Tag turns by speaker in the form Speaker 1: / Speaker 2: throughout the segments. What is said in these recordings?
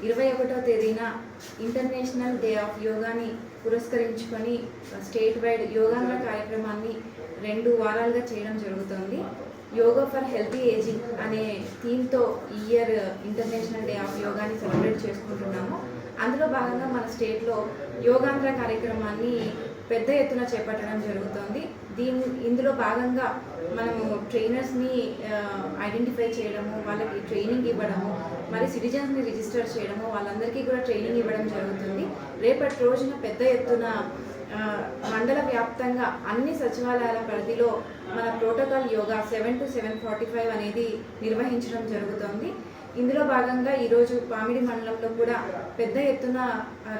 Speaker 1: 21వ తేదీన international day of యోగాని పురస్కరించుకొని స్టేట్ వైడ్ యోగాంధ్ర కార్యక్రమాన్ని 2 వారాలుగా చేయడం జరుగుతుంది. యోగా ఫర్ హెల్తీ ఏజింగ్ అనే థీమ్తో ఈ ఇయర్ ఇంటర్నేషనల్ డే ఆఫ్ యోగాని సెలబ్రేట్ చేసుకుంటున్నాము. అందులో భాగంగా మన స్టేట్లో యోగాంధ్ర కార్యక్రమాన్ని పెద్ద ఎత్తున చేపట్టడం జరుగుతుంది. ఇందులో భాగంగా మనము ట్రైనర్స్ని ఐడెంటిఫై చేయడము, వాళ్ళకి ట్రైనింగ్ ఇవ్వడము, మరి సిటిజన్స్ని రిజిస్టర్ చేయడము, వాళ్ళందరికీ కూడా ట్రైనింగ్ ఇవ్వడం జరుగుతుంది. రేపటి రోజున పెద్ద ఎత్తున మండల వ్యాప్తంగా అన్ని సచివాలయాల పరిధిలో మన ప్రోటోకాల్ యోగా 7 to 7:45 అనేది నిర్వహించడం జరుగుతుంది. ఇందులో భాగంగా ఈరోజు పామిడి మండలంలో కూడా పెద్ద ఎత్తున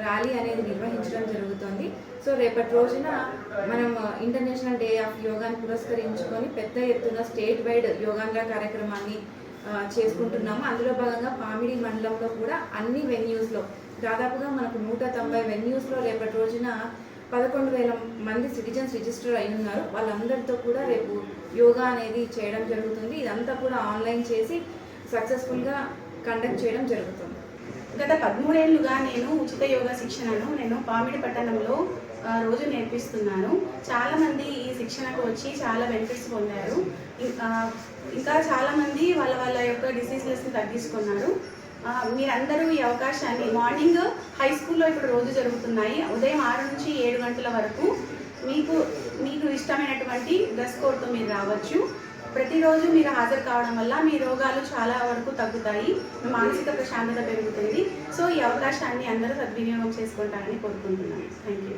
Speaker 1: ర్యాలీ అనేది నిర్వహించడం జరుగుతుంది. సో రేపటి రోజున మనం ఇంటర్నేషనల్ డే ఆఫ్ యోగాని పురస్కరించుకొని పెద్ద ఎత్తున స్టేట్ వైడ్ యోగాంధ్ర కార్యక్రమాన్ని చేసుకుంటున్నాము. అందులో భాగంగా పామిడి మండలంలో కూడా అన్ని వెన్యూస్లో దాదాపుగా మనకు 190 వెన్యూస్లో రేపటి రోజున 11,000 మంది సిటిజన్స్ రిజిస్టర్ అయి ఉన్నారు. వాళ్ళందరితో కూడా రేపు యోగా అనేది చేయడం జరుగుతుంది. ఇదంతా కూడా ఆన్లైన్ చేసి సక్సెస్ఫుల్గా కండక్ట్ చేయడం జరుగుతుంది.
Speaker 2: గత 13 ఏళ్ళుగా నేను ఉచిత యోగా శిక్షణను పామిడి పట్టణంలో రోజు నేర్పిస్తున్నాను. చాలామంది ఈ శిక్షణకు వచ్చి చాలా బెనిఫిట్స్ పొందారు. ఇంకా చాలామంది వాళ్ళ యొక్క డిసీజెస్ని తగ్గించుకున్నారు. మీరందరూ ఈ అవకాశాన్ని మార్నింగ్ హై స్కూల్లో ఇప్పుడు రోజు జరుగుతున్నాయి. ఉదయం 6 నుంచి 7 గంటల వరకు మీకు ఇష్టమైనటువంటి డ్రెస్ కోడ్తో మీరు రావచ్చు. ప్రతిరోజు మీరు హాజరు కావడం వల్ల మీ రోగాలు చాలా వరకు తగ్గుతాయి, మానసిక ప్రశాంతత పెరుగుతుంది. సో ఈ అవకాశాన్ని అందరూ సద్వినియోగం చేసుకుంటారని కోరుకుంటున్నాను. Thank you.